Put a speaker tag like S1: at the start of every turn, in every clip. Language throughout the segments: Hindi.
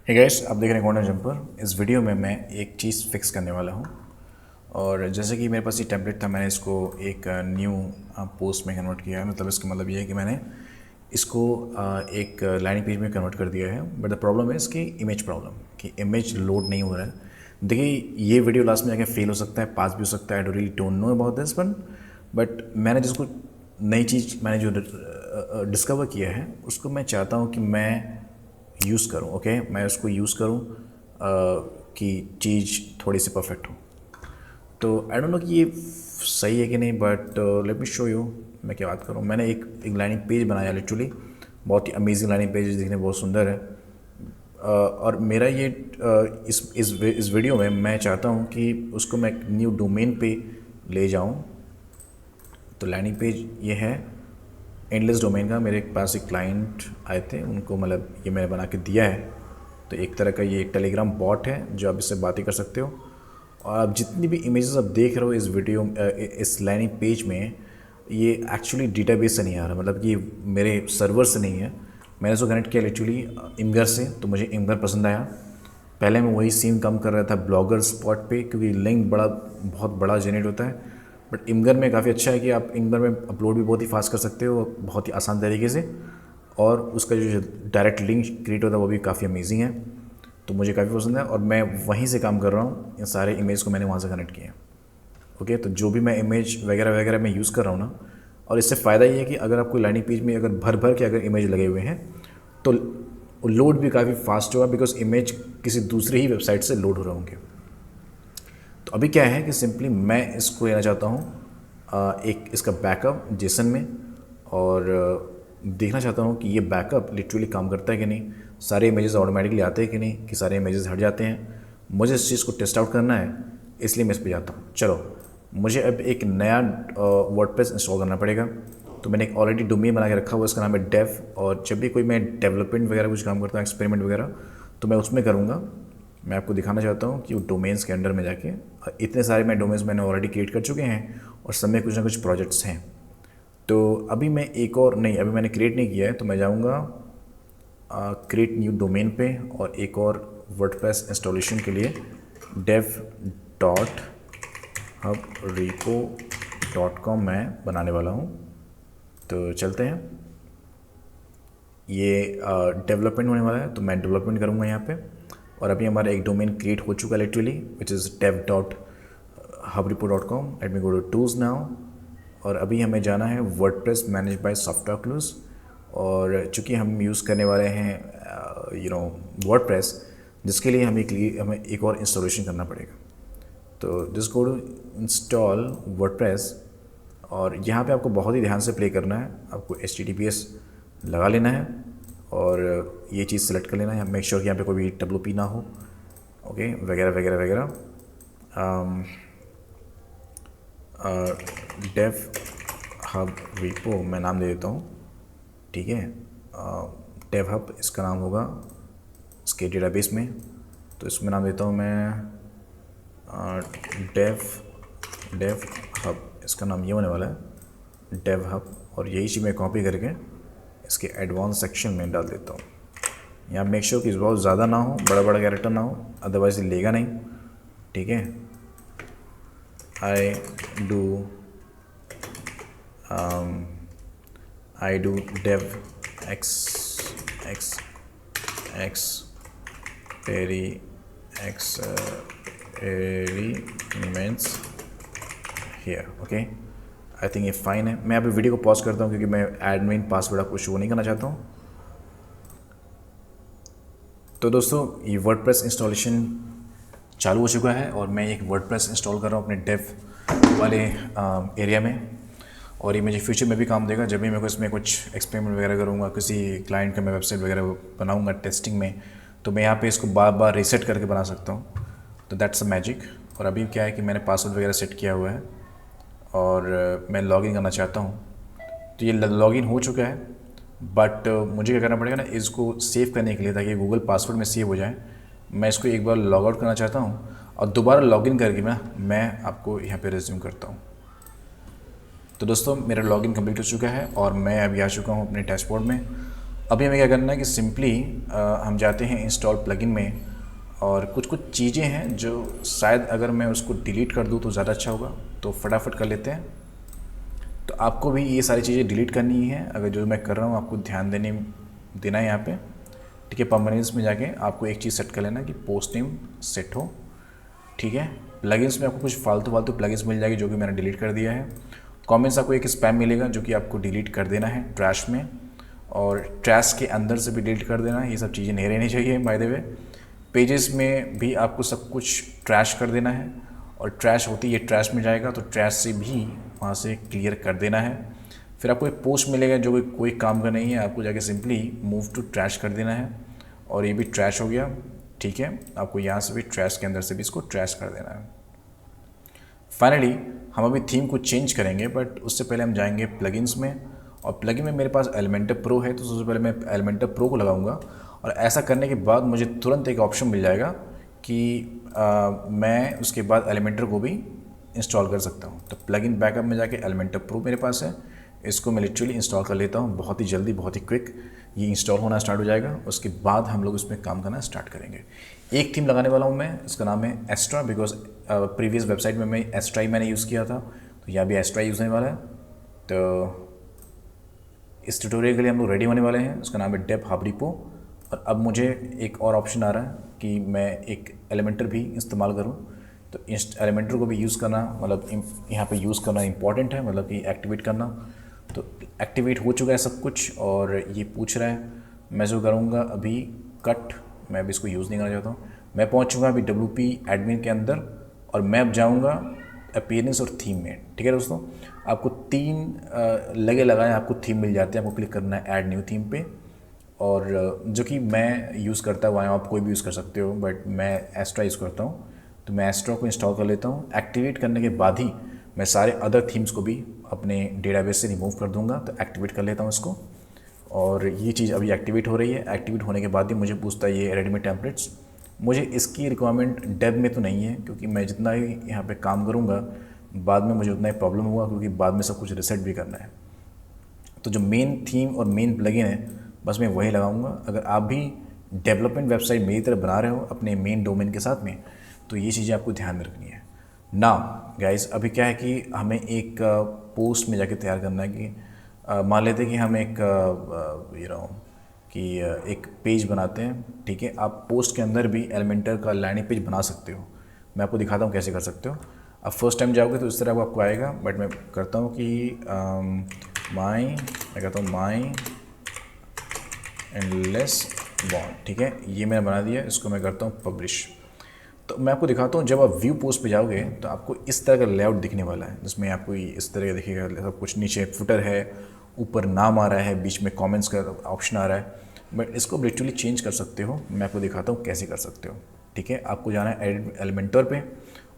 S1: हे गाइस, आप देख रहे हैं कॉर्नर जंपर। इस वीडियो में मैं एक चीज़ फिक्स करने वाला हूँ। और जैसे कि मेरे पास ये टेम्पलेट था, मैंने इसको एक न्यू पोस्ट में कन्वर्ट किया है। मतलब इसका मतलब ये है कि मैंने इसको एक लैंडिंग पेज में कन्वर्ट कर दिया है। बट द प्रॉब्लम है इसकी इमेज प्रॉब्लम, कि इमेज लोड नहीं हो रहा है। देखिए, ये वीडियो लास्ट में जाके फेल हो सकता है, पास भी हो सकता है। I really don't know about this one. But मैंने जिसको नई चीज़ मैंने जो डिस्कवर किया है, उसको मैं चाहता हूँ कि मैं यूज़ करूँ। ओके, मैं उसको यूज़ करूँ कि चीज़ थोड़ी सी परफेक्ट हो। तो आई डोंट नो कि ये सही है कि नहीं, but let me show you. मैं क्या बात करूँ, मैंने एक लैंडिंग पेज बनाया लिटरली। बहुत ही अमेजिंग लैंडिंग पेज, दिखने में बहुत सुंदर है। और मेरा ये इस वीडियो में मैं चाहता हूँ कि उसको मैं एक न्यू डोमेन पे ले जाऊँ। तो लैंडिंग पेज ये है एंडलेस डोमेन का। मेरे पास एक क्लाइंट आए थे, उनको मतलब ये मैंने बना के दिया है। तो एक तरह का ये टेलीग्राम बॉट है जो आप इससे बातें कर सकते हो। और आप जितनी भी इमेजेस आप देख रहे हो इस वीडियो इस लैंडिंग पेज में, ये एक्चुअली डेटाबेस से नहीं आ रहा। मतलब कि मेरे सर्वर से नहीं है। मैंने इसको कनेक्ट किया लिटरली इमगर से। तो मुझे इमगर पसंद आया। पहले मैं वही सीन कम कर रहा था ब्लॉगर स्पॉट पे, क्योंकि लिंक बहुत बड़ा जनरेट होता है। बट इमगर में काफ़ी अच्छा है कि आप इमगर में अपलोड भी बहुत ही फास्ट कर सकते हो, बहुत ही आसान तरीके से। और उसका जो डायरेक्ट लिंक क्रिएट होता है वो भी काफ़ी अमेजिंग है। तो मुझे काफ़ी पसंद है और मैं वहीं से काम कर रहा हूँ। इन सारे इमेज को मैंने वहाँ से कनेक्ट किया है। ओके, तो जो भी मैं इमेज वगैरह वगैरह मैं यूज़ कर रहा हूँ ना, और इससे फ़ायदा ये है कि अगर आपको लैंडिंग पेज में अगर भर भर के अगर इमेज लगे हुए हैं तो लोड भी काफ़ी फास्ट होगा, बिकॉज इमेज किसी दूसरी ही वेबसाइट से लोड हो रहे होंगे। तो अभी क्या है कि सिंपली मैं इसको लेना चाहता हूँ एक इसका बैकअप जेसन में। और देखना चाहता हूँ कि ये बैकअप लिटरली काम करता है कि नहीं, सारे इमेजेस ऑटोमेटिकली आते हैं कि नहीं, कि सारे इमेजेस हट जाते हैं। मुझे इस चीज़ को टेस्ट आउट करना है, इसलिए मैं इस पर जाता हूँ। चलो, मुझे अब एक नया वर्डप्रेस इंस्टॉल करना पड़ेगा। तो मैंने एक ऑलरेडी डोमेन बना के रखा हुआ, इसका नाम है डेव। और जब भी कोई मैं डेवलपमेंट वगैरह कुछ काम करता हूँ, एक्सपेरिमेंट वगैरह, तो मैं उसमें करूँगा। मैं आपको दिखाना चाहता हूँ कि वो डोमेन्स के अंडर में जाके इतने सारे मैं डोमेन्स मैंने ऑलरेडी क्रिएट कर चुके हैं और सब में कुछ ना कुछ प्रोजेक्ट्स हैं। तो अभी मैं एक और नहीं, अभी मैंने क्रिएट नहीं किया है, तो मैं जाऊँगा क्रिएट न्यू डोमेन पे और एक और वर्डप्रेस इंस्टॉलेशन के लिए dev.hubrepo.com मैं बनाने वाला हूँ। तो चलते हैं। ये डेवलपमेंट होने वाला है, तो मैं डेवलपमेंट करूँगा यहाँ पे। और अभी हमारा एक डोमेन क्रिएट हो चुका है literally, which is dev.hubrepo.com। Let me go to tools now. और अभी हमें जाना है वर्डप्रेस मैनेज बाय सॉफ्टवेयर क्लूज। और चूँकि हम यूज़ करने वाले हैं वर्डप्रेस, जिसके लिए हमें एक और इंस्टॉलेशन करना पड़ेगा। तो just go to install WordPress. और यहाँ पे आपको बहुत ही ध्यान से प्ले करना है। आपको HTTPS लगा लेना है और ये चीज़ सेलेक्ट कर लेना है। मेक श्योर कि यहाँ पे कोई भी WP ना हो, ओके, वगैरह वगैरह वगैरह। डेव हब रीपो मैं नाम दे देता हूँ, ठीक है। डेव हब इसका नाम होगा इसके डेटाबेस में। तो इसमें नाम देता हूँ मैं डेव हब। इसका नाम ये होने वाला है, डेव हब। और यही चीज़ मैं कॉपी करके इसके एडवांस सेक्शन में डाल देता हूँ। यहाँ मेक श्योर कि बहुत ज़्यादा ना हो, बड़ा बड़ा कैरेक्टर ना हो, अदरवाइज लेगा नहीं, ठीक है। I do dev experiments here, okay. I think ये फाइन है। मैं अभी वीडियो को पॉज करता हूँ क्योंकि मैं एडमिन पासवर्ड आपको शो नहीं करना चाहता हूँ। तो दोस्तों, ये वर्डप्रेस इंस्टॉलेशन चालू हो चुका है और मैं एक वर्डप्रेस इंस्टॉल कर रहा हूँ अपने डेव वाले एरिया में। और ये मुझे फ्यूचर में भी काम देगा। जब भी मैं इसमें कुछ एक्सपेरिमेंट वगैरह करूँगा, किसी क्लाइंट का मैं वेबसाइट वगैरह बनाऊँगा टेस्टिंग में, तो मैं यहाँ पे इसको बार बार रीसेट करके बना सकता हूँ। तो दैट्स अ मैजिक। और अभी क्या है कि मैंने पासवर्ड वगैरह सेट किया हुआ है और मैं लॉगिन करना चाहता हूँ। तो ये लॉगिन हो चुका है, बट मुझे क्या करना पड़ेगा ना, इसको सेव करने के लिए, ताकि गूगल पासवर्ड में सेव हो जाए, मैं इसको एक बार लॉग आउट करना चाहता हूँ और दोबारा लॉगिन करके मैं आपको यहाँ पे रिज्यूम करता हूँ। तो दोस्तों, मेरा लॉगिन कंप्लीट हो चुका है और मैं अभी आ चुका हूँ अपने डैशबोर्ड में। अभी हमें क्या करना है कि सिंपली हम जाते हैं इंस्टॉल प्लगइन में, और कुछ कुछ चीज़ें हैं जो शायद अगर मैं उसको डिलीट कर दूँ तो ज़्यादा अच्छा होगा, तो फटाफट कर लेते हैं। तो आपको भी ये सारी चीज़ें डिलीट करनी है, अगर जो मैं कर रहा हूँ आपको ध्यान देना है यहाँ पे, ठीक है। परमानेंस में जाके आपको एक चीज़ सेट कर लेना कि पोस्ट नेम सेट हो, ठीक है। प्लगइन्स में आपको कुछ फालतू प्लगइन्स मिल जाएगी जो कि मैंने डिलीट कर दिया है। कमेंट्स आपको एक स्पैम मिलेगा जो कि आपको डिलीट कर देना है ट्रैश में, और ट्रैश के अंदर से भी डिलीट कर देना है। ये सब चीज़ें नहीं रहनी चाहिए बाय द वे। पेजेस में भी आपको सब कुछ ट्रैश कर देना है, और ट्रैश होती है ट्रैश में जाएगा तो ट्रैश से भी वहाँ से क्लियर कर देना है। फिर आपको एक पोस्ट मिलेगा जो कि कोई काम का नहीं है, आपको जाके सिंपली मूव टू ट्रैश कर देना है, और ये भी ट्रैश हो गया, ठीक है। आपको यहाँ से भी ट्रैश के अंदर से भी इसको ट्रैश कर देना है। फाइनली हम अभी थीम को चेंज करेंगे, बट उससे पहले हम जाएंगे प्लगइन्स में, और प्लगइन में मेरे पास एलिमेंटर प्रो है, तो सबसे पहले मैं एलिमेंटर प्रो को लगाऊंगा। और ऐसा करने के बाद मुझे तुरंत एक ऑप्शन मिल जाएगा कि मैं उसके बाद एलिमेंटर को भी इंस्टॉल कर सकता हूँ। तो प्लगइन बैकअप में जाके एलिमेंटर प्रो मेरे पास है, इसको मैं लिटरली इंस्टॉल कर लेता हूँ। बहुत ही जल्दी, बहुत ही क्विक ये इंस्टॉल होना स्टार्ट हो जाएगा। उसके बाद हम लोग इसमें काम करना स्टार्ट करेंगे। एक थीम लगाने वाला हूँ मैं, इसका नाम है एस्ट्रा, बिकॉज प्रीवियस वेबसाइट में मैं एस्ट्रा ही मैंने यूज़ किया था, तो यहाँ भी एस्ट्रा यूज़ होने वाला है। तो इस ट्यूटोरियल के लिए हम लोग रेडी होने वाले हैं। उसका नाम है डेप हाब्रिपो। और अब मुझे एक और ऑप्शन आ रहा है कि मैं एक एलिमेंटर भी इस्तेमाल करूं, तो इस एलिमेंटर को भी यूज़ करना, मतलब यहाँ पे यूज़ करना इंपॉर्टेंट है, मतलब कि एक्टिवेट करना। तो एक्टिवेट हो चुका है सब कुछ, और ये पूछ रहा है, मैं जो करूँगा अभी कट, मैं अभी इसको यूज़ नहीं करना चाहता हूँ। मैं पहुँचूँगा अभी WP एडमिन के अंदर, और मैं अब जाऊँगा अपीयरेंस और थीम में, ठीक है दोस्तों। आपको 3 लगाए आपको थीम मिल जाते हैं, आपको क्लिक करना है ऐड न्यू थीम पे, और जो कि मैं यूज़ करता हूँ, आप कोई भी यूज़ कर सकते हो, बट मैं एस्ट्रा यूज़ करता हूँ। तो मैं एस्ट्रा को इंस्टॉल कर लेता हूँ। एक्टिवेट करने के बाद ही मैं सारे अदर थीम्स को भी अपने डेटाबेस से रिमूव कर दूँगा। तो एक्टिवेट कर लेता हूँ इसको, और ये चीज़ अभी एक्टिवेट हो रही है। एक्टिवेट होने के बाद ही मुझे पूछता है ये रेडीमेड टेम्पलेट्स। मुझे इसकी रिक्वायरमेंट डेब में तो नहीं है, क्योंकि मैं जितना ही यहाँ पे काम करूँगा बाद में मुझे उतना ही प्रॉब्लम होगा, क्योंकि बाद में सब कुछ रिसेट भी करना है। तो जो मेन थीम और मेन प्लगइन है बस मैं वही लगाऊंगा। अगर आप भी डेवलपमेंट वेबसाइट मेरी तरह बना रहे हो अपने मेन डोमेन के साथ में, तो ये चीज़ें आपको ध्यान में रखनी है ना गाइस। अभी क्या है कि हमें एक पोस्ट में जाके तैयार करना है कि मान लेते हैं कि हम एक एक पेज बनाते हैं, ठीक है। आप पोस्ट के अंदर भी एलिमेंटर का लैंडिंग पेज बना सकते हो। मैं आपको दिखाता हूँ कैसे कर सकते हो। अब फर्स्ट टाइम जाओगे तो इस तरह आपको आएगा, बट मैं करता हूँ कि मैं कहता हूँ माई एंडलेस बॉन्ड, ठीक है। ये मैंने बना दिया, इसको मैं करता हूँ पब्लिश। तो मैं आपको दिखाता हूँ, जब आप व्यू पोस्ट पे जाओगे तो आपको इस तरह का लेआउट दिखने वाला है, जिसमें आपको इस तरह का दिखेगा। सब कुछ नीचे फुटर है, ऊपर नाम आ रहा है, बीच में कमेंट्स का ऑप्शन आ रहा है। बट इसको लिटरली चेंज कर सकते हो। मैं आपको दिखाता हूँ कैसे कर सकते हो, ठीक है। आपको जाना है एलिमेंटर पे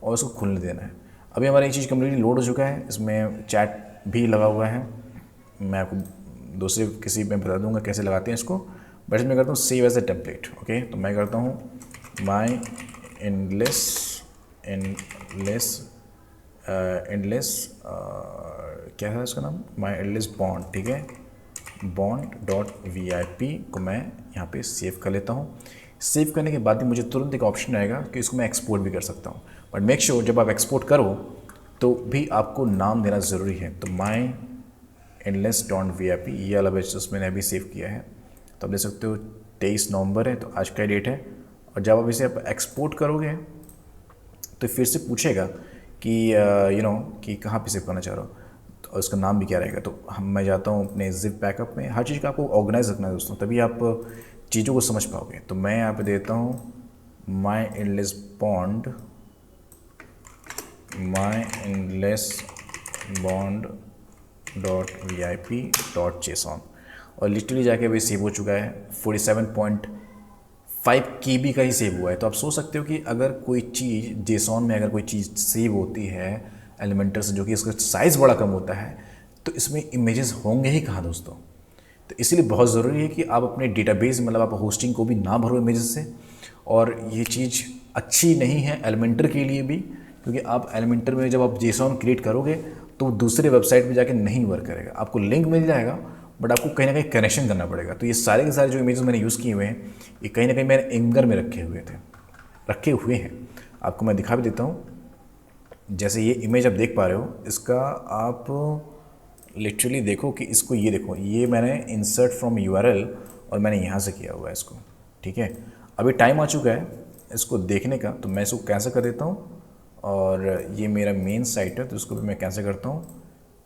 S1: और उसको खुलने देना है। अभी हमारा ये चीज़ कम्प्लीटली लोड हो चुका है, इसमें चैट भी लगा हुआ है। मैं आपको दूसरे किसी में बता दूंगा कैसे लगाते हैं इसको, बट इसमें करता हूँ save as a template, okay. तो मैं करता हूँ माई एंडलेस क्या है इसका नाम, माई एंडलेस बॉन्ड, ठीक है। bond.vip को मैं यहाँ पे सेव कर लेता हूँ। सेव करने के बाद ही मुझे तुरंत एक ऑप्शन आएगा कि इसको मैं एक्सपोर्ट भी कर सकता हूँ। बट मेक श्योर जब आप एक्सपोर्ट करो तो भी आपको नाम देना ज़रूरी है। तो माई endless.vip ये वाला बैच मैंने अभी सेव किया है। तो आप देख सकते हो 23 नवंबर है, तो आज का डेट है। और जब आप इसे आप एक्सपोर्ट करोगे तो फिर से पूछेगा कि कि कहाँ पे सेव करना चाह रहे हो, तो उसका नाम भी क्या रहेगा। तो मैं जाता हूँ अपने जिप बैकअप में। हर चीज़ का आपको ऑर्गेनाइज रखना है दोस्तों, तभी आप चीज़ों को समझ पाओगे। तो मैं यहाँ पे देता हूँ माई एंडलेस bond.vip.json, और लिटरली जाके अभी सेव हो चुका है। 47.5 KB का ही सेव हुआ है। तो आप सोच सकते हो कि अगर कोई चीज़ जेसॉन में अगर कोई चीज़ सेव होती है एलिमेंटर से, जो कि इसका साइज़ बड़ा कम होता है, तो इसमें इमेजेस होंगे ही कहाँ दोस्तों। तो इसलिए बहुत ज़रूरी है कि आप अपने डेटाबेस मतलब आप होस्टिंग को भी ना भरो इमेजेस से। और ये चीज़ अच्छी नहीं है एलिमेंटर के लिए भी, क्योंकि आप एलिमेंटर में जब आप जेसॉन क्रिएट करोगे तो दूसरे वेबसाइट पे जाके नहीं वर्क करेगा। आपको लिंक मिल जाएगा बट आपको कहीं ना कहीं कनेक्शन करना पड़ेगा। तो ये सारे के सारे जो इमेजेस मैंने यूज़ किए हुए हैं ये कहीं ना कहीं मैंने एंगर में रखे हुए हैं। आपको मैं दिखा भी देता हूँ। जैसे ये इमेज आप देख पा रहे हो, इसका आप लिटरली देखो कि इसको, ये देखो, ये मैंने इंसर्ट फ्रॉम यूआरएल और मैंने यहाँ से किया हुआ है इसको। ठीक है, अभी टाइम आ चुका है इसको देखने का, तो मैं इसको कैंसिल कर देता हूँ। और ये मेरा मेन साइट है तो इसको भी मैं कैंसिल करता हूँ।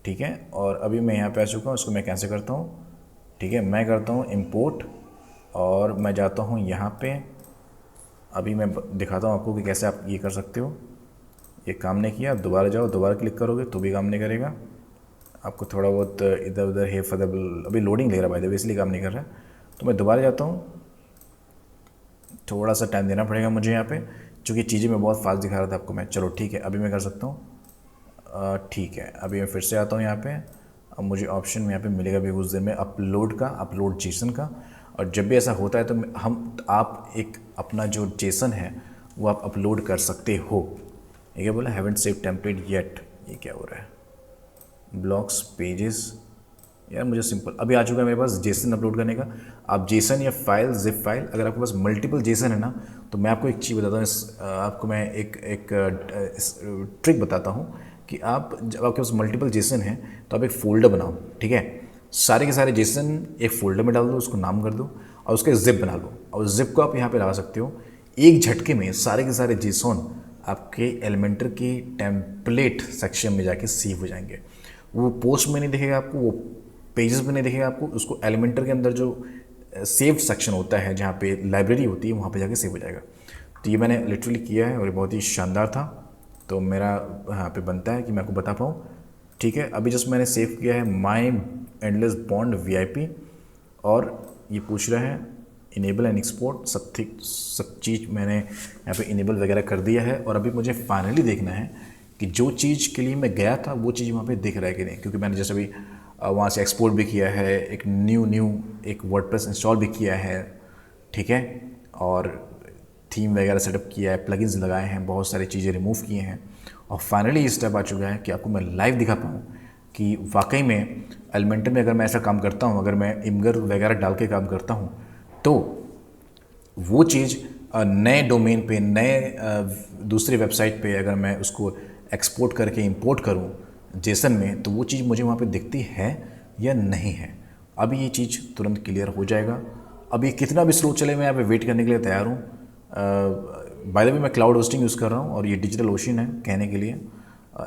S1: ठीक है, और अभी मैं यहाँ पे आ चुका हूँ, इसको मैं कैंसिल करता हूँ। ठीक है, मैं करता हूँ इंपोर्ट और मैं जाता हूँ यहाँ पे। अभी मैं दिखाता हूँ आपको कि कैसे आप ये कर सकते हो। ये काम नहीं किया, आप दोबारा जाओ, दोबारा क्लिक करोगे तो भी काम नहीं करेगा। आपको थोड़ा बहुत इधर उधर है फदल, अभी लोडिंग ले रहा भाई, भाई इसलिए काम नहीं कर रहा है। तो मैं दोबारा जाता हूँ, थोड़ा सा टाइम देना पड़ेगा मुझे यहाँ पे, क्योंकि चीज़ें मैं बहुत फास्ट दिखा रहा था आपको मैं। चलो ठीक है, अभी मैं कर सकता हूँ। ठीक है, अभी मैं फिर से आता हूँ यहाँ पे। अब मुझे ऑप्शन यहाँ पे मिलेगा भी कुछ देर में अपलोड का, अपलोड जेसन का। और जब भी ऐसा होता है तो आप एक अपना जो जेसन है वो आप अपलोड कर सकते हो। ये क्या बोला, हैवंट सेव टेम्पलेट येट, ये क्या हो रहा है, ब्लॉक्स पेजेस। यार मुझे सिंपल अभी आ चुका है मेरे पास जेसन अपलोड करने का। आप जेसन या फाइल, जिप फाइल, अगर आपके पास मल्टीपल जेसन है ना, तो मैं आपको एक चीज़ बताता हूँ, आपको मैं एक ट्रिक बताता हूँ कि आप जब आपके पास मल्टीपल जेसन है तो आप एक फ़ोल्डर बनाओ। ठीक है, सारे के सारे जेसन एक फ़ोल्डर में डाल दो, उसको नाम कर दो और उसका जिप बना लो, और जिप को आप यहाँ पे लगा सकते हो। एक झटके में सारे के सारे जेसन आपके एलिमेंटर के टेम्पलेट सेक्शन में जाके सेव हो जाएंगे। वो पोस्ट में नहीं दिखेगा आपको, वो पेजेस में नहीं दिखेगा आपको, उसको एलिमेंटर के अंदर जो सेव्ड सेक्शन होता है जहाँ पे लाइब्रेरी होती है वहाँ पे जाके सेव हो जाएगा। तो ये मैंने लिटरली किया है और ये बहुत ही शानदार था। तो मेरा यहाँ पे बनता है कि मैं आपको बता पाऊँ। ठीक है, अभी जस्ट मैंने सेव किया है माई एंडलेस बॉन्ड VIP, और ये पूछ रहा है इनेबल एंड एक्सपोर्ट, सब चीज़ मैंने यहाँ पे इनेबल वगैरह कर दिया है। और अभी मुझे फाइनली देखना है कि जो चीज़ के लिए मैं गया था वो चीज़ वहाँ पे दिख रहा है कि नहीं, क्योंकि मैंने जैसे अभी वहाँ से एक्सपोर्ट भी किया है, एक न्यू एक वर्डप्रेस इंस्टॉल भी किया है। ठीक है, और थीम वगैरह सेटअप किया है, प्लगइन्स लगाए हैं, बहुत सारी चीज़ें रिमूव किए हैं, और फाइनली ये स्टेप आ चुका है कि आपको मैं लाइव दिखा पाऊँ कि वाकई में एलिमेंटर में अगर मैं ऐसा काम करता हूँ, अगर मैं इमगर वगैरह डाल के काम करता हूँ, तो वो चीज़ नए डोमेन पे, नए दूसरी वेबसाइट पे अगर मैं उसको एक्सपोर्ट करके इंपोर्ट करूँ जेसन में, तो वो चीज़ मुझे वहाँ पे दिखती है या नहीं है। अभी ये चीज़ तुरंत क्लियर हो जाएगा। अब ये कितना भी स्लो चले, मैं यहाँ पे वेट करने के लिए तैयार हूँ। बाय द वे मैं क्लाउड होस्टिंग यूज़ कर रहा हूँ और ये डिजिटल ओशन है कहने के लिए,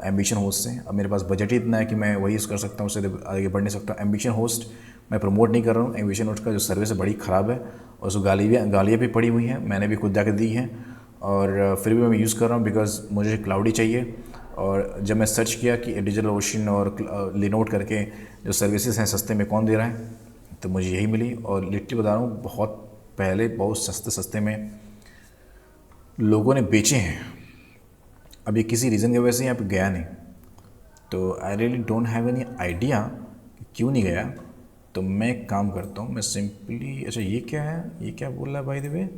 S1: एम्बिशन होस्ट से। अब मेरे पास बजट ही इतना है कि मैं वही यूज़ कर सकता हूँ, उससे आगे बढ़ नहीं सकता। एम्बिशन होस्ट मैं प्रमोट नहीं कर रहा हूँ। एम्बिशन होस्ट का जो सर्विस है बड़ी ख़राब है और उसको गालियाँ भी पड़ी हुई हैं, मैंने भी खुद जाकर दी हैं, और फिर भी मैं यूज़ कर रहा हूँ बिकॉज मुझे क्लाउड ही चाहिए। और जब मैं सर्च किया कि डिजिटल ओशन और लिनोड करके जो सर्विसेज हैं सस्ते में कौन दे रहा है, तो मुझे यही मिली। और लिटरली बता रहा हूँ, बहुत पहले बहुत सस्ते में लोगों ने बेचे हैं। अब ये किसी रीज़न की वजह से यहाँ पे गया नहीं, तो I really don't have any idea क्यों नहीं गया। तो मैं एक काम करता हूँ, मैं सिंपली, अच्छा ये क्या है, ये क्या बोल रहा है बाय द वे,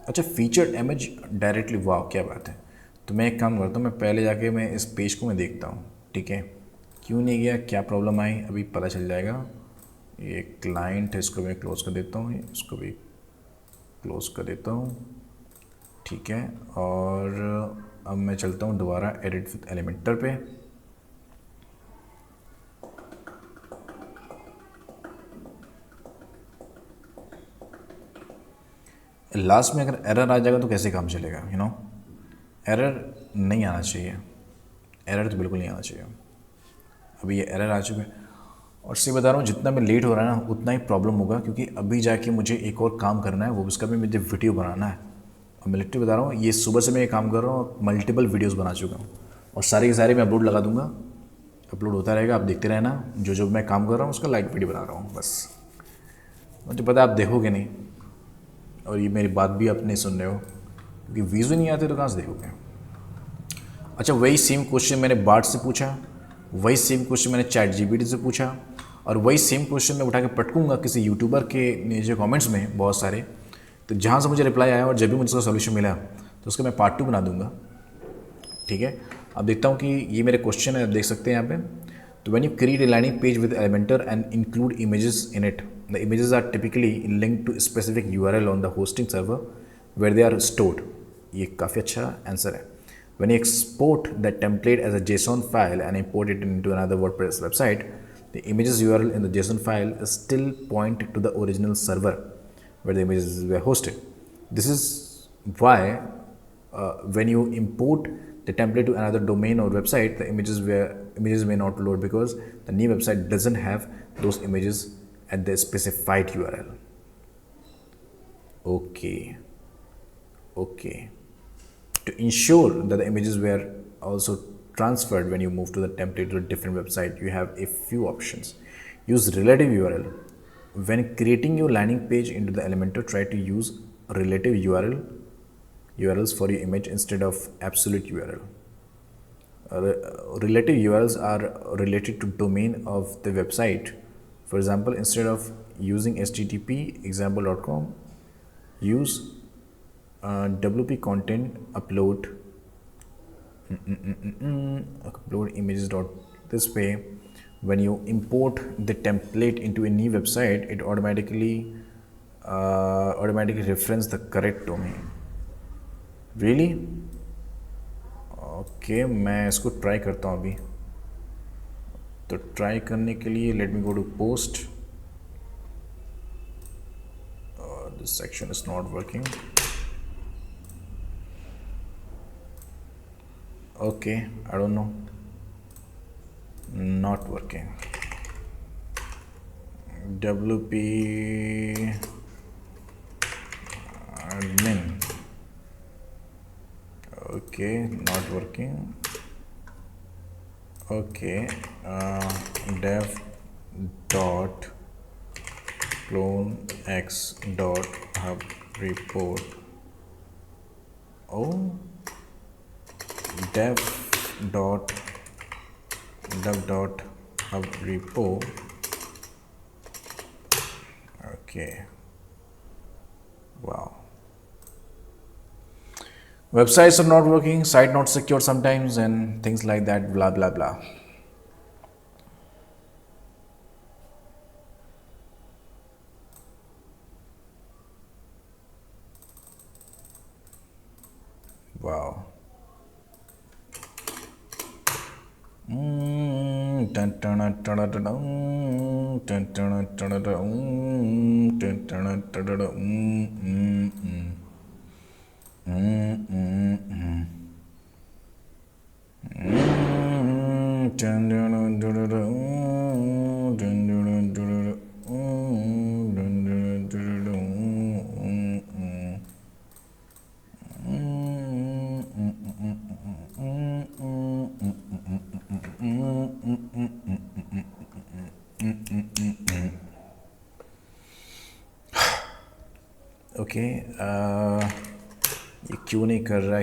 S1: अच्छा फीचर्ड इमेज डायरेक्टली, वाह क्या बात है। तो मैं एक काम करता हूँ, मैं पहले जाके मैं इस पेज को मैं देखता हूँ। ठीक है, क्यों नहीं गया, क्या प्रॉब्लम आई, अभी पता चल जाएगा। ये क्लाइंट है, इसको मैं क्लोज़ कर देता हूँ, इसको भी क्लोज़ कर देता हूँ। ठीक है, और अब मैं चलता हूँ दोबारा एडिट विद एलिमेंटर पे। लास्ट में अगर एरर आ जाएगा तो कैसे काम चलेगा, एरर नहीं आना चाहिए, एरर तो बिल्कुल नहीं आना चाहिए। अभी ये एरर आ चुका है, और से बता रहा हूँ जितना मैं लेट हो रहा है ना उतना ही प्रॉब्लम होगा, क्योंकि अभी जाके मुझे एक और काम करना है, वो उसका भी मुझे वीडियो बनाना है। और मैं लिटरली बता रहा हूँ, ये सुबह से मैं ये काम कर रहा हूँ, मल्टीपल वीडियोज़ बना चुका हूँ, और सारे के सारे मैं अपलोड लगा दूँगा, अपलोड होता रहेगा, आप देखते रहना। जो मैं काम कर रहा हूँ उसका लाइव वीडियो बना रहा हूँ बस। मुझे पता है आप देखोगे नहीं, और ये मेरी बात भी आप नहीं सुन रहे हो, क्योंकि व्यूज़ नहीं आते तो कहाँ से देखोगे। अच्छा, वही सेम क्वेश्चन मैंने बार्ट से पूछा, वही सेम क्वेश्चन मैंने ChatGPT से पूछा, और वही सेम क्वेश्चन मैं उठा के पटकूँगा किसी यूट्यूबर के नीचे कमेंट्स में बहुत सारे, तो जहाँ से मुझे रिप्लाई आया और जब भी मुझे उसका सोल्यूशन मिला तो उसका मैं पार्ट 2 बना दूँगा। ठीक है, अब देखता हूँ कि ये मेरे क्वेश्चन है, आप देख सकते हैं यहाँ पे। So when you create a landing page with Elementor and include images in it, the images are typically linked to a specific URL on the hosting server where they are stored. ये काफ़ी अच्छा आंसर है. When you export the template as a JSON file and import it into another WordPress website, the images URL in the JSON file still point to the original server where the images were hosted. This is why when you import the template to another domain or website, the images may not load because the new website doesn't have those images at the specified URL. Okay. To ensure that the images were also transferred when you move to the template to a different website, you have a few options. Use relative URL. When creating your landing page into the Elementor, try to use relative URLs for your image instead of absolute URL. Relative URLs are related to domain of the website. For example, instead of using http example.com, use wp content upload images. This way, when you import the template into a new website, it automatically reference the correct domain. Really? Okay मैं इसको ट्राई करता हूँ अभी. तो ट्राई करने के लिए let me go to post. This section is not working. Okay I don't know, not working. wp admin. Okay, not working. Okay, dev dot clone x dot hub report. Oh, dev dot hub repo. Okay, wow. Websites are not working, site not secure sometimes, and things like that, blah blah blah. Wow. Okay, ये क्यों नहीं कर रहा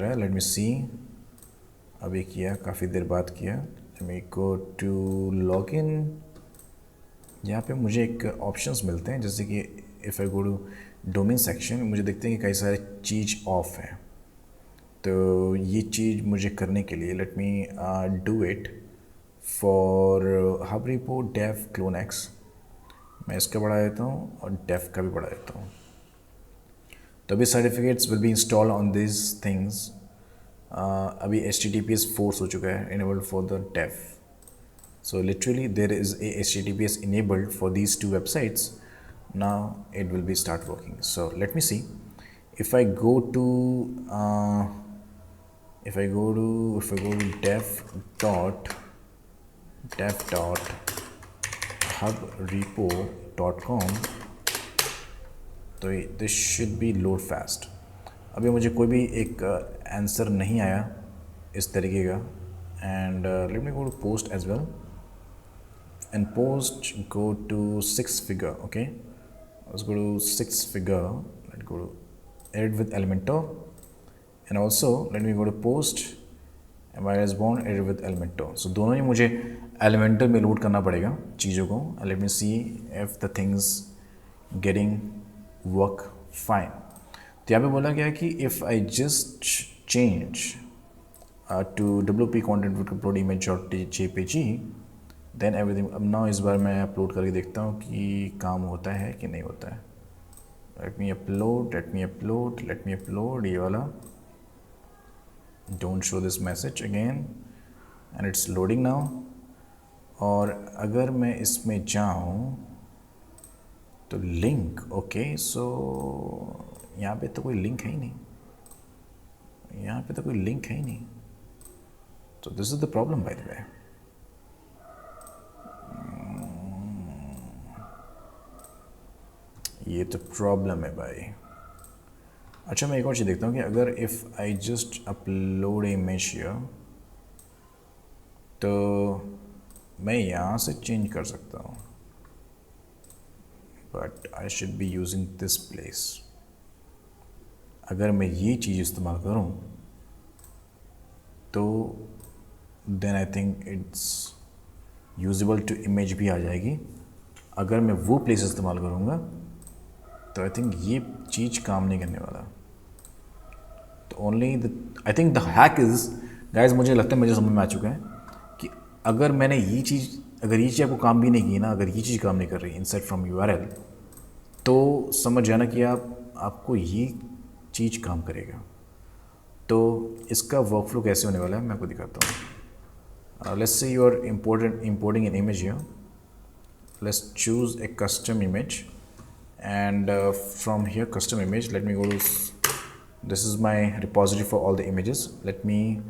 S1: है. लेट मी सी. अभी किया, काफ़ी देर बाद किया. मैं गो टू लॉग इन. यहाँ पे मुझे एक ऑप्शंस मिलते हैं, जैसे कि if I go to domain section, मुझे देखते हैं कि कई सारे चीज़ ऑफ हैं. तो ये चीज़ मुझे करने के लिए let me do it for hub repo dev clone X. मैं इसका बढ़ा देता हूँ और डेफ का भी बढ़ा देता हूँ. तो अभी certificates will be install on this things. अभी HTTPS 4 हो चुका है enabled for the dev. So literally there is a HTTPS enabled for these two websites. Now it will be start working. So let me see. If I go to dev dot hubrepo.com, तो this should be load fast. अभी मुझे कोई भी एक आंसर नहीं आया इस तरीके का. And let me go to post as well. And post go to 6 figure. Okay, let's go to 6 figure. Let go to edit with Elementor. And also let me go to post virus bond edit with Elementor. So दोनों ही मुझे एलिमेंटर में लोड करना पड़ेगा चीज़ों को. Let me see if the things getting work fine. तो यहाँ पे बोला गया कि if I just change to WP content would upload image और JPG देन एवरीथिंग। अब ना इस बार मैं अपलोड करके देखता हूँ कि काम होता है कि नहीं होता है। लेट मी अपलोड ये वाला, don't show this message again and it's loading now. और अगर मैं इसमें जाऊँ तो लिंक, ओके सो यहाँ पे तो कोई लिंक है ही नहीं, तो this is the problem by the way. ये तो प्रॉब्लम है भाई। अच्छा मैं एक और चीज़ देखता हूँ कि अगर if I just upload image here तो मैं यहाँ से चेंज कर सकता हूँ, but I should be using this place. अगर मैं ये चीज़ इस्तेमाल करूँ तो then I think it's usable to image भी आ जाएगी। अगर मैं वो प्लेस इस्तेमाल करूँगा तो आई थिंक ये चीज़ काम नहीं करने वाला। तो only I think the hack is guys, मुझे लगता है मुझे समझ में आ चुका है कि अगर मैंने ये चीज़ आपको काम भी नहीं की ना, अगर ये चीज़ काम नहीं कर रही इंसर्ट फ्रॉम URL, तो समझ जाना कि आपको ये चीज़ काम करेगा। तो इसका वर्कफ्लो कैसे होने वाला है मैं आपको दिखाता हूँ। Let's say you are importing an image here. Let's choose a custom image and from here custom image, let me go to this is my repository for all the images. Let me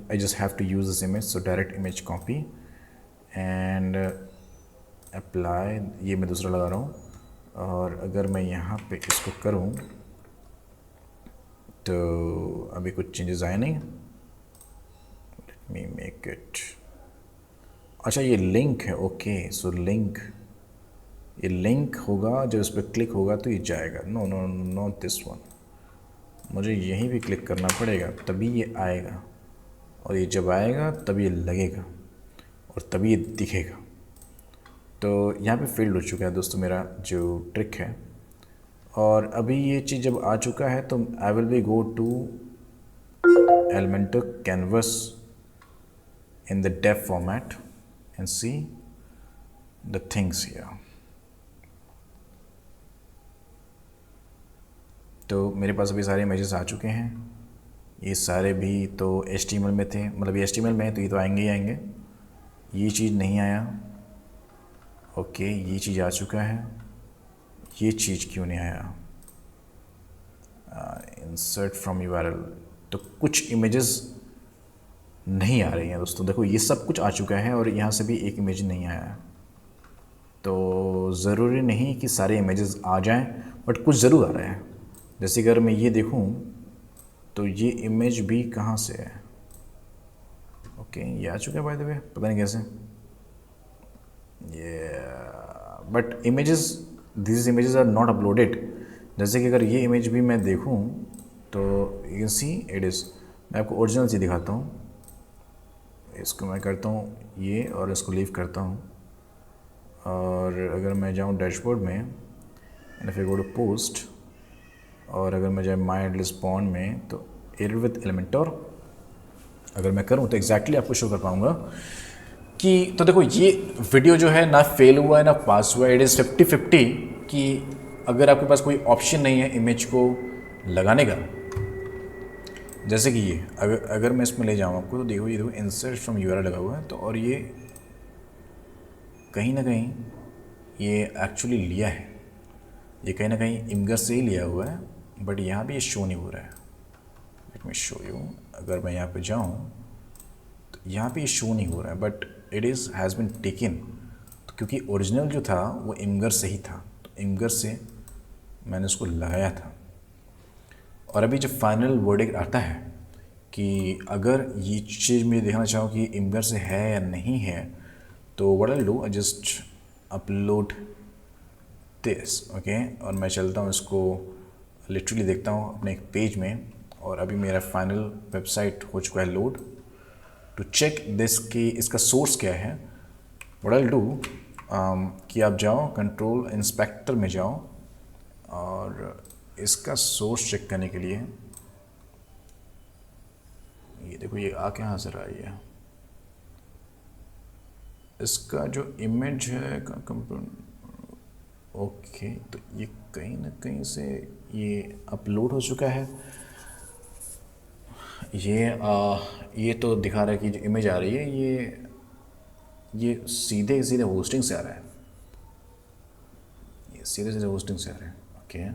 S1: I just have to use this image, so direct image copy and apply। ये मैं दूसरा लगा रहा हूँ और अगर मैं यहाँ पे इसको करूँ तो अभी कुछ चेंजेस आए नहीं। लेट मी मेक इट, अच्छा ये लिंक है, ओके सो लिंक, ये लिंक होगा जब इस पर क्लिक होगा तो ये जाएगा। No no not this one, मुझे यहीं भी क्लिक करना पड़ेगा तभी ये आएगा, और ये जब आएगा तब ये लगेगा और तभी ये दिखेगा। तो यहाँ पे फेल्ड हो चुका है दोस्तों मेरा जो ट्रिक है। और अभी ये चीज़ जब आ चुका है तो I will be go to Elementor canvas in the dev format and see the things here। तो मेरे पास अभी सारे इमेजेस आ चुके हैं, ये सारे भी तो HTML में थे, मतलब ये HTML में है तो ये तो आएंगे ही आएंगे। ये चीज़ नहीं आया, ओके ये चीज़ आ चुका है, ये चीज़ क्यों नहीं आया? इंसर्ट फ्रॉम URL, तो कुछ इमेजेस नहीं आ रही हैं दोस्तों। देखो ये सब कुछ आ चुका है और यहाँ से भी एक इमेज नहीं आया है। तो ज़रूरी नहीं कि सारे इमेजेस आ जाएं, बट कुछ ज़रूर आ रहे हैं। जैसे अगर मैं ये देखूँ तो ये इमेज भी कहाँ से है? ओके ये आ चुका है बाय द वे, पता नहीं कैसे ये, but images this images are not uploaded. जैसे कि अगर ये इमेज भी मैं देखूँ तो you can see it is, मैं आपको ओरिजिनल से दिखाता हूँ। इसको मैं करता हूँ ये और इसको लीव करता हूँ, और अगर मैं जाऊँ डैशबोर्ड में and if I go to post, और अगर मैं जाए माई एडलेस पॉन में तो एडिट विद एलिमेंटर अगर मैं करूँ तो एग्जैक्टली आपको शो कर पाऊँगा कि तो देखो ये वीडियो जो है ना फेल हुआ है ना पास हुआ है। इट इज़ 50-50 कि अगर आपके पास कोई ऑप्शन नहीं है इमेज को लगाने का, जैसे कि ये अगर मैं इसमें ले जाऊँ आपको तो देखो ये देखो इंसर्ट फ्रॉम URL लगा हुआ है, तो और ये कहीं ना कहीं ये एक्चुअली लिया है, ये कहीं ना कहीं इमगर से ही लिया हुआ है, बट यहाँ भी ये शो नहीं हो रहा है। लेट मी शो यू, अगर मैं यहाँ पे जाऊँ तो यहाँ पे ये शो नहीं हो रहा है, but it is has been taken, तो क्योंकि ओरिजिनल जो था वो इमगर से ही था, तो इमगर से मैंने उसको लगाया था। और अभी जब फाइनल वर्डिक्ट आता है कि अगर ये चीज़ मैं देखना चाहूँ कि इमगर से है या नहीं है, तो what I do, I just upload this, okay, और मैं चलता हूँ इसको लिटरली देखता हूँ अपने एक पेज में, और अभी मेरा फाइनल वेबसाइट हो चुका है लोड। टू चेक दिस कि इसका सोर्स क्या है, व्हाट आई डू कि आप जाओ कंट्रोल इंस्पेक्टर में जाओ और इसका सोर्स चेक करने के लिए देखो ये आ कहाँ से रहा है, इसका जो इमेज है ओके, तो ये कहीं ना कहीं से ये अपलोड हो चुका है। ये तो दिखा रहा है कि जो इमेज आ रही है ये सीधे सीधे होस्टिंग से आ रहा है, ये सीधे सीधे होस्टिंग से आ रहा है। ओके,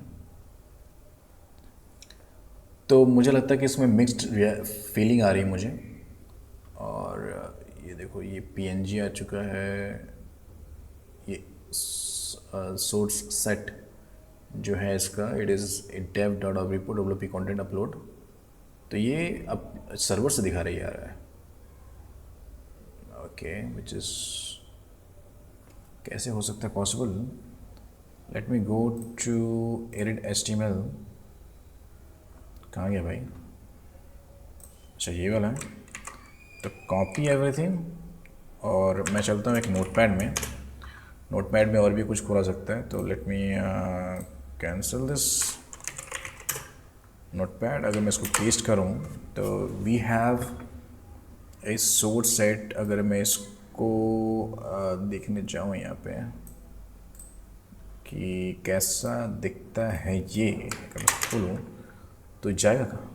S1: तो मुझे लगता है कि इसमें मिक्स्ड फीलिंग आ रही है मुझे। और ये देखो ये पीएनजी आ चुका है, ये सोर्स सेट जो है इसका, it is dev dot report WP content upload. तो ये अब सर्वर से दिखा रही आ रहा है। ओके, विच इज़ कैसे हो सकता है possible. Let me go to edit HTML। कहाँ गया भाई, अच्छा ये वाला है। तो कॉपी एवरीथिंग, और मैं चलता हूँ एक नोटपैड में। नोटपैड में और भी कुछ खोला सकता है, तो let me cancel this notepad. अगर मैं इसको पेस्ट करूँ तो we have a source set. अगर मैं इसको देखने जाऊँ यहाँ पे कि कैसा दिखता है ये, अगर मैं खोलूँ तो जाएगा कहाँ।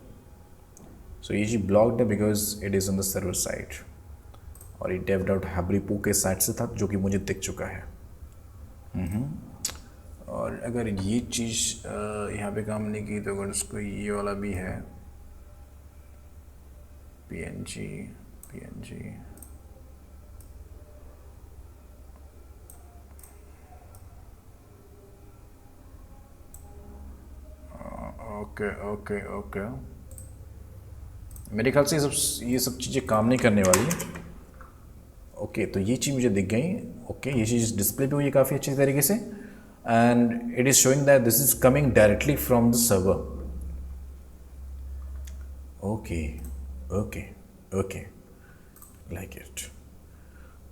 S1: सो ये जी ब्लॉक्ड है because it is on the server side, और ये डेव डॉट हबरीपो के साइट से था जो कि मुझे दिख चुका है। और अगर ये चीज़ यहाँ पे काम नहीं की, तो अगर उसको ये वाला भी है पीएनजी ओके, मेरे ख्याल से ये सब चीज़ें काम नहीं करने वाली। ओके, तो ये चीज़ मुझे दिख गई। ओके, ये चीज़ डिस्प्ले पे हुई है काफ़ी अच्छी तरीके से, and it is showing that this is coming directly from the server. Okay okay okay, like it.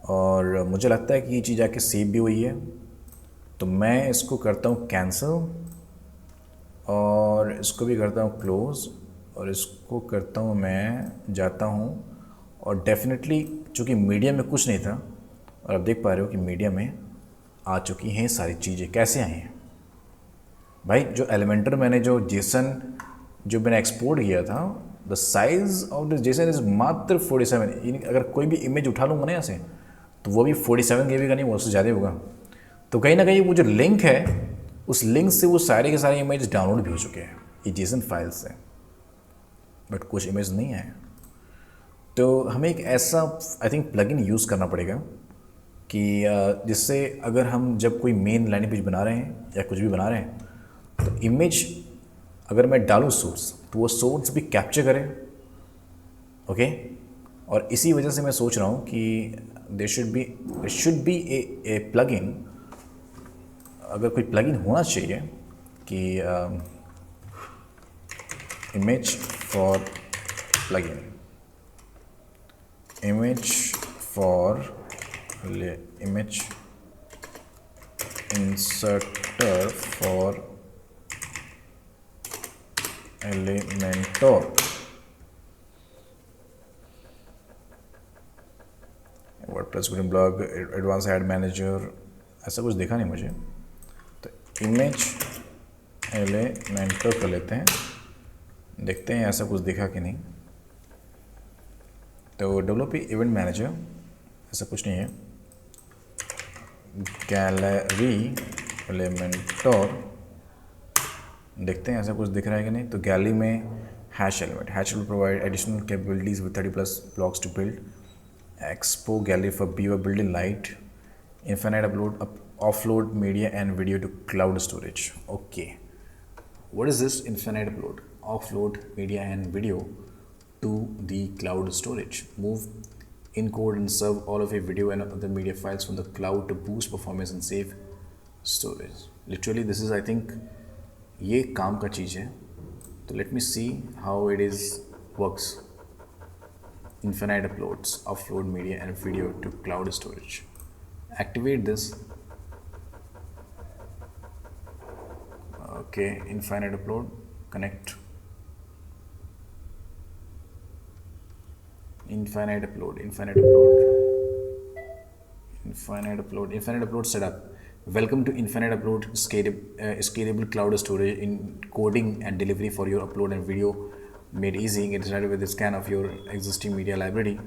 S1: और मुझे लगता है कि ये चीज़ आके सेव भी हुई है, तो मैं इसको करता हूँ कैंसिल, और इसको भी करता हूँ क्लोज़, और इसको करता हूँ, मैं जाता हूँ और डेफिनेटली चूँकि मीडिया में कुछ नहीं था, और आप देख पा रहे हो कि मीडिया में आ चुकी हैं सारी चीज़ें। कैसे आई हैं भाई, जो एलिमेंटर मैंने जो जेसन जो मैंने एक्सपोर्ट किया था, the size of this Jason is मात्र 47। अगर कोई भी इमेज उठा लूँगा ना यहाँ से, तो वो भी 47 KB का नहीं, वो उससे ज़्यादा होगा। तो कहीं ना कहीं वो जो लिंक है, उस लिंक से वो सारे के सारे इमेज डाउनलोड भी हो चुके हैं ये जेसन फाइल से, बट कुछ इमेज नहीं आए। तो हमें एक ऐसा आई थिंक प्लगइन यूज़ करना पड़ेगा कि जिससे अगर हम जब कोई मेन लैंडिंग पेज बना रहे हैं या कुछ भी बना रहे हैं, तो इमेज अगर मैं डालूँ सोर्स, तो वो सोर्स भी कैप्चर करे। ओके, और इसी वजह से मैं सोच रहा हूँ कि there should be a plugin. अगर कोई प्लगइन होना चाहिए कि image for plugin, image inserter for Elementor, WordPress green blog, advance ad manager, ऐसा कुछ दिखा नहीं मुझे। तो इमेज एलिमेंटोर कर लेते हैं, देखते हैं ऐसा कुछ दिखा कि नहीं। तो डेवलप इवेंट मैनेजर, ऐसा कुछ नहीं है। गैलरी एलिमेंटोर, देखते हैं ऐसा कुछ दिख रहा है कि नहीं। तो गैलरी में hash will provide additional capabilities with 30+ blocks to build. Expo gallery for viewer building light, infinite offload media and video to cloud storage. Okay, what is this infinite upload, offload media and video to the cloud storage? Move, encode and serve all of your video and other media files from the cloud to boost performance and save storage. Literally this is, I think, ये काम का चीज़ है। तो let me see how it is works. Infinite uploads, offload media and video to cloud storage. Activate this. Okay, infinite upload, connect. infinite upload setup. Welcome to Infinite Upload, scalable cloud storage in coding and delivery for your upload and video made easy. Get started with a scan of your existing media library.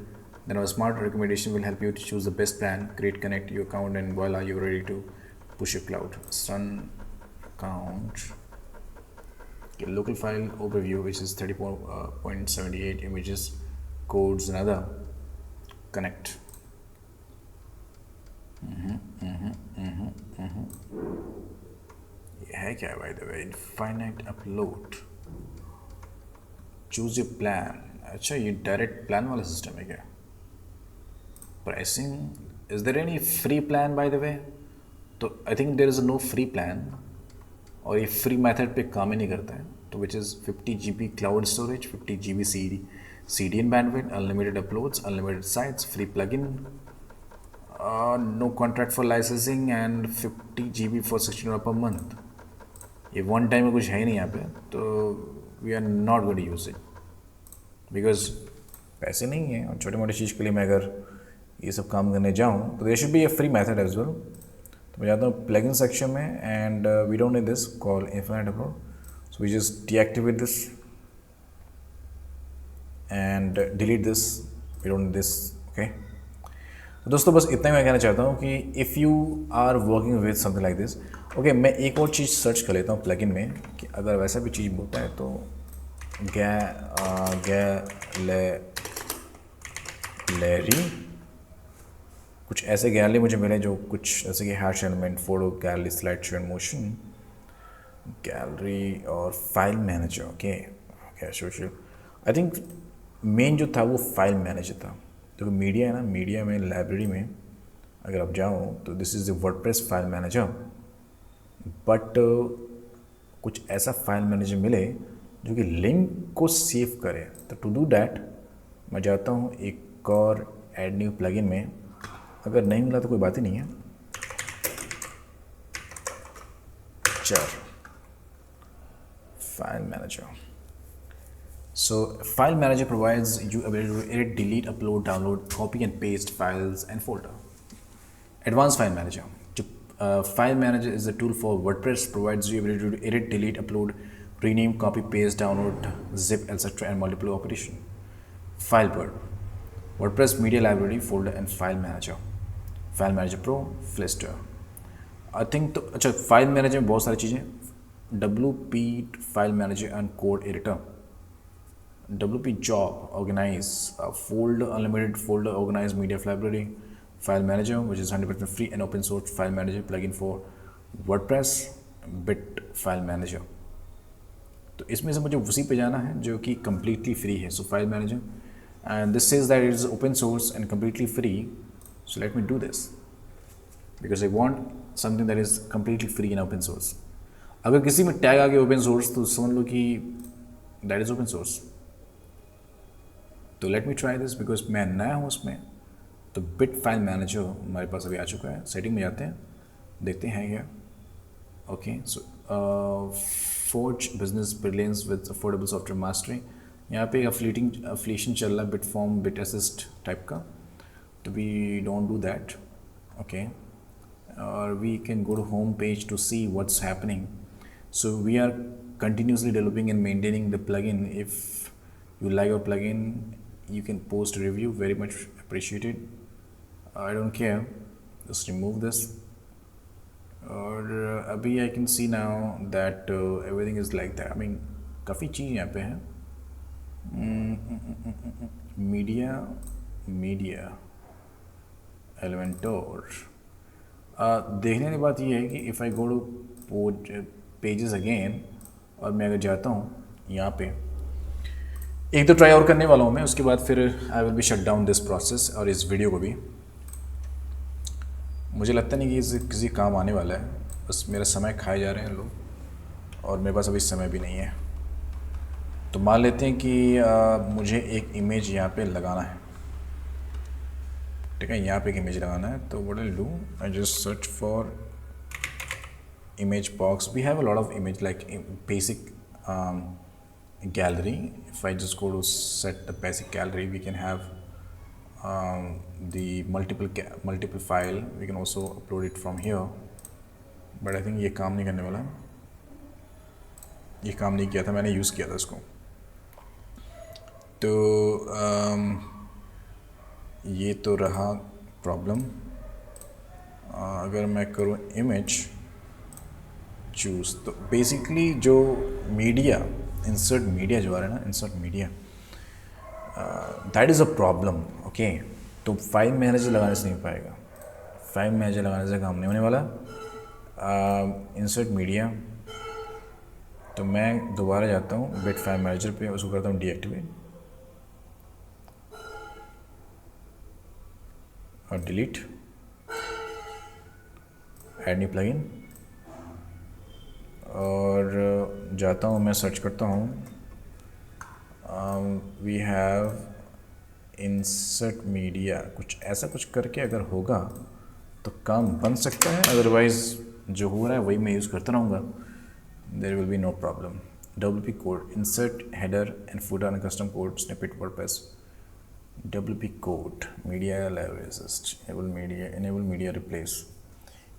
S1: Then our smart recommendation will help you to choose the best plan, create, connect your account, and voila, you're ready to push your cloud. Sun count. Okay, local file overview, which is 34.78 images, codes, and other. Connect. ये है क्या by the way? Infinite upload. Choose your plan. अच्छा, ये डायरेक्ट प्लान वाला सिस्टम है क्या? Pricing. Is there any free plan by the way? तो I think there is no free plan. और ये फ्री मेथड पे काम ही नहीं करता है. तो which is 50 GB cloud storage, 50 GB CDN bandwidth, unlimited uploads, unlimited sites, free plugin. No contract for licensing and 50 GB for $16 per month. ये वन टाइम में कुछ है ही नहीं यहाँ पे, तो we are not going to use it because पैसे नहीं हैं. और छोटी मोटी चीज़ के लिए मैं अगर ये सब काम करने जाऊँ तो there should be a free method as well. तो मैं जाता हूँ प्लगइन सेक्शन में and we don't need this call infinite upload. So we just deactivate this and delete this. We don't need this. Okay, तो दोस्तों बस इतना ही मैं कहना चाहता हूँ कि if you are working with something like this. Okay, मैं एक और चीज़ सर्च कर लेता हूँ प्लगइन में कि अगर वैसा भी चीज़ होता है तो गैलरी कुछ ऐसे गैलरी मुझे मिले जो कुछ जैसे कि hash element, photo gallery, slide show and motion gallery और file manager. Okay social I think main जो था वो फाइल मैनेजर था. तो मीडिया है ना, मीडिया में लाइब्रेरी में अगर आप जाओ तो this is the WordPress file manager. But कुछ ऐसा फाइल मैनेजर मिले जो कि लिंक को सेव करे. तो टू डू दैट मैं जाता हूँ एक और ऐड न्यू प्लगइन में. अगर नहीं मिला तो कोई बात ही नहीं है. चल file manager. So file manager provides you ability to edit, delete, upload, download, copy and paste files and folder. Advanced file manager. File manager is a tool for WordPress, provides you ability to edit, delete, upload, rename, copy, paste, download, zip, etc. and multiple operation. Filebird. WordPress media library, folder and file manager. File manager pro, Flister. I think तो अच्छा फाइल मैनेजर में बहुत सारी चीज़ें. WP file manager and code editor. WP job, organize, folder, unlimited folder, organize media library, file manager, which is 100% free and open source file manager plugin for WordPress, Bit file manager. तो इसमें से मुझे उसी पे जाना है जो कि completely free है. So file manager, and this says that it is open source and completely free. So let me do this because I want something that is completely free and open source. अगर किसी में टैग आ गया open source तो समझ लो कि that is open source. तो let me try this because मैं नया हूँ उसमें. तो बिट फाइल मैनेजर हमारे पास अभी आ चुका है. सेटिंग में जाते हैं, देखते हैं क्या. Okay, so forge business brilliance with affordable software mastery. यहाँ पे अफिलिएशन चल रहा है bit form, bit assist type का. तो we don't do that. Okay, और we can go to home page to see what's happening. So we are continuously developing and maintaining the plugin. If you like your plugin, you can post a review, very much appreciated. I don't care, just remove this. और अभी I can see now that everything is like that. I mean काफ़ी चीज़ यहाँ पे है. मीडिया एलिमेंटोर. देखने वाली बात ये है कि if I go two pages again और मैं अगर जाता हूँ यहाँ पे, एक तो ट्राई और करने वाला हूँ मैं, उसके बाद फिर आई will be shut down this process और इस वीडियो को भी. मुझे लगता नहीं कि इस किसी काम आने वाला है. बस मेरा समय खाए जा रहे हैं लोग और मेरे पास अभी समय भी नहीं है. तो मान लेते हैं कि मुझे एक इमेज यहाँ पे लगाना है. ठीक है, यहाँ पे एक इमेज लगाना है. तो what I do, I just search for image box. We have a lot of image like basic gallery. If I just go to set the basic gallery, we can have the multiple file, we can also upload it from here, but I think ये काम नहीं करने वाला, ये काम नहीं किया था, मैंने यूज़ किया था इसको। तो ये तो रहा प्रॉब्लम। अगर मैं करूँ इमेज चूज़, तो बेसिकली जो मीडिया, इंसर्ट मीडिया जो आ रहा है ना, insert media, that is a problem. Okay, तो फाइल मैनेजर लगाने से नहीं पाएगा, फाइल मैनेजर लगाने से काम नहीं होने वाला। इंसर्ट मीडिया, तो मैं दोबारा जाता हूँ बिट फाइल मैनेजर पे, उसको करता हूँ डीएक्टिवेट और डिलीट, ऐड न्यू प्लगइन, और जाता हूँ मैं सर्च करता हूँ वी हैव इंसर्ट मीडिया, कुछ ऐसा कुछ करके अगर होगा तो काम बन सकता है, अदरवाइज़ जो हो रहा है वही मैं यूज़ करता रहूँगा, there will be no problem. WP code, insert header and footer and custom code snippet WordPress. WP code, media library, enable media replace,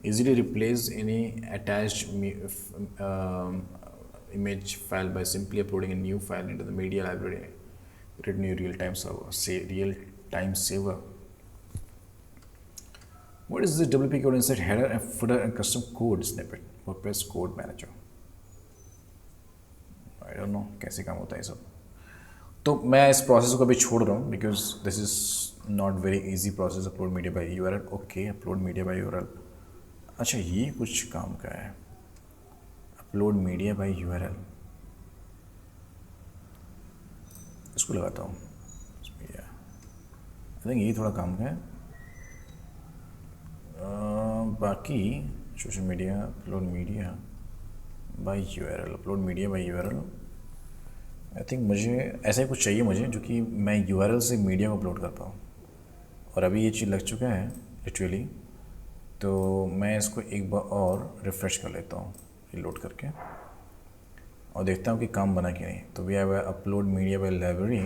S1: easily replace any attached image file by simply uploading a new file into the media library. Create new real-time saver. What is this WP code? Insert header and footer and custom code snippet. WordPress code manager. I don't know कैसे काम होता है सब। तो मैं इस प्रोसेस को अभी छोड़ रहा हूँ because this is not very easy process. Upload media by URL, okay, upload media by URL, अच्छा ये कुछ काम का है, अपलोड मीडिया बाई यूआरएल, इसको लगाता हूँ मीडिया, आई थिंक ये थोड़ा काम का है। बाकी social media, upload media by URL, upload media by URL, I think मुझे ऐसा ही कुछ चाहिए मुझे जो कि मैं यूआरएल से मीडिया को अपलोड कर पाऊँ, और अभी ये चीज़ लग चुका है लिटरली। तो मैं इसको एक बार और रिफ़्रेश कर लेता हूँ ये लोड करके, और देखता हूँ कि काम बना कि नहीं। तो we have upload media by library,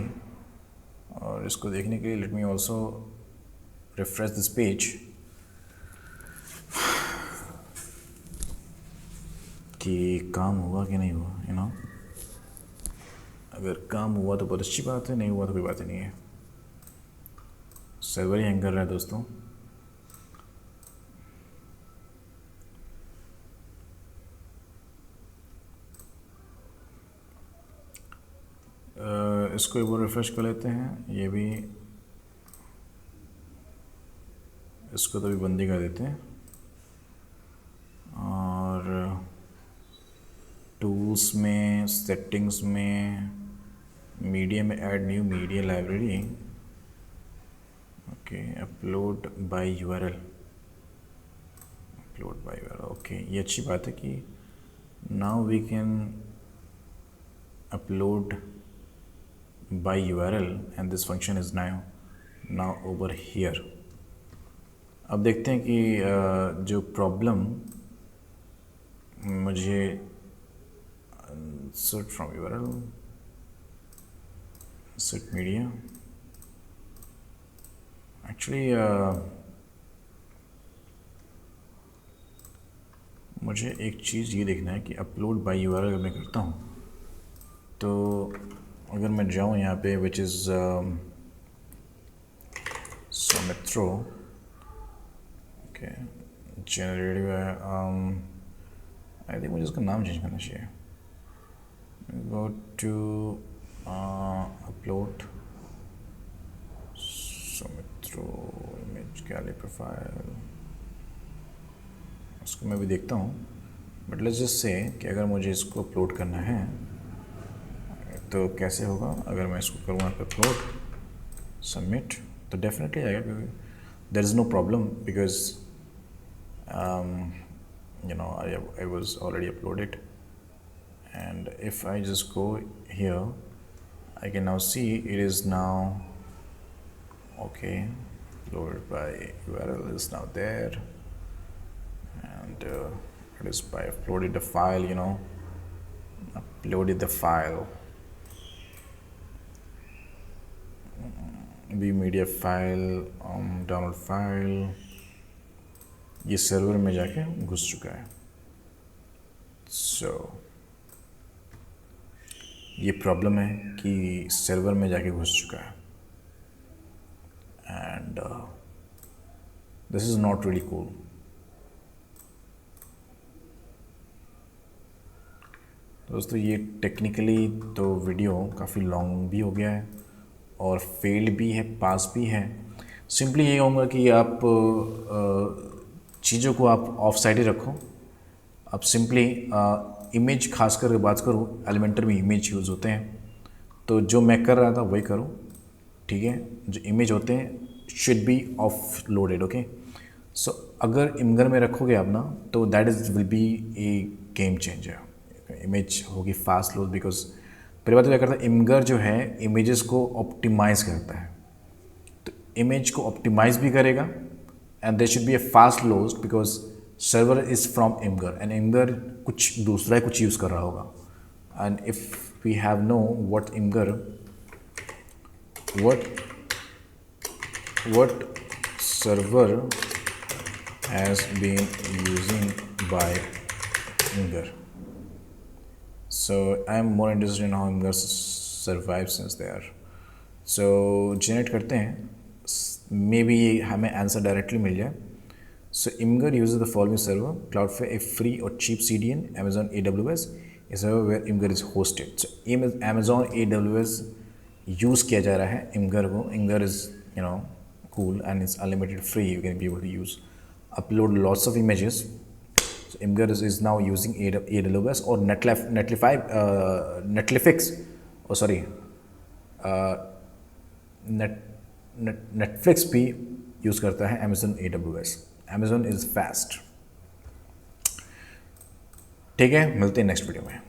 S1: और इसको देखने के लिए let me also refresh this page कि काम हुआ कि नहीं हुआ, यू नो। अगर काम हुआ तो बहुत अच्छी बात है, नहीं हुआ तो कोई बात ही नहीं है। सर्वर ही हैंग कर रहा है दोस्तों। इसको एक बार रिफ्रेश कर लेते हैं, ये भी, इसको तो भी बंदी कर देते हैं, और टूल्स में, सेटिंग्स में, मीडिया में add new media library, okay, upload by URL, upload by URL, okay, ये अच्छी बात है कि now we can upload by URL and this function is now over here। अब देखते हैं कि जो प्रॉब्लम मुझे insert from URL, insert media, actually मुझे एक चीज़ ये देखना है कि अपलोड बाय URL अगर मैं करता हूँ तो अगर मैं जाऊँ यहाँ पे which is Soumitro, okay, generative है, आई थिंक मुझे उसका नाम चेंज करना चाहिए। Go to upload Soumitro image gallery profile, उसको मैं भी देखता हूँ, बट लेट्स जस्ट से कि अगर मुझे इसको अपलोड करना है तो कैसे होगा। अगर मैं इसको करूँगा अपलोड सबमिट तो डेफिनेटली आएगा, क्योंकि there is no problem because you know I was already uploaded, and if I just go here I can now see it is now okay, uploaded by URL is now there, and it is by uploaded the file, you know, uploaded the file, view media file, download file, ये सर्वर में जाके घुस चुका है। ये प्रॉब्लम है कि सर्वर में जाके घुस चुका है and this is not really cool. दोस्तों ये टेक्निकली तो वीडियो काफ़ी लॉन्ग भी हो गया है और फेल्ड भी है, पास भी है। सिंपली ये कहूँगा कि आप चीज़ों को आप ऑफ साइड ही रखो। अब सिंपली इमेज खास कर बात करूँ, एलिमेंटर में इमेज यूज़ होते हैं, तो जो मैं कर रहा था वही करूँ, ठीक है। जो इमेज होते हैं should be off loaded, okay. So अगर इमगर में रखोगे आप ना, तो that is will be a game changer. Image होगी फास्ट लोड, बिकॉज पहली बात तो क्या करता है, इमगर जो है इमेजेस को ऑप्टिमाइज़ करता है, तो इमेज को ऑप्टिमाइज़ भी करेगा and there should be a fast load because server is from Imgur and Imgur कुछ दूसरा ही कुछ यूज़ कर रहा होगा। And if we have no what Imgur, what server has been using by Imgur. So I am more interested in how Imgur survives since there. So generate करते हैं, मे बी हमें आंसर डायरेक्टली मिल जाए। So Imgur uses the following server: Cloudflare, a free or cheap CDN; Amazon AWS, a server where Imgur is hosted. So Amazon AWS use किया जा रहा है Imgur को। Imgur is cool and it's unlimited free. You can be able to use, upload lots of images. So Imgur is now using AWS or Netflix भी यूज़ करता है Amazon AWS. Amazon is fast। ठीक है, मिलते हैं नेक्स्ट वीडियो में।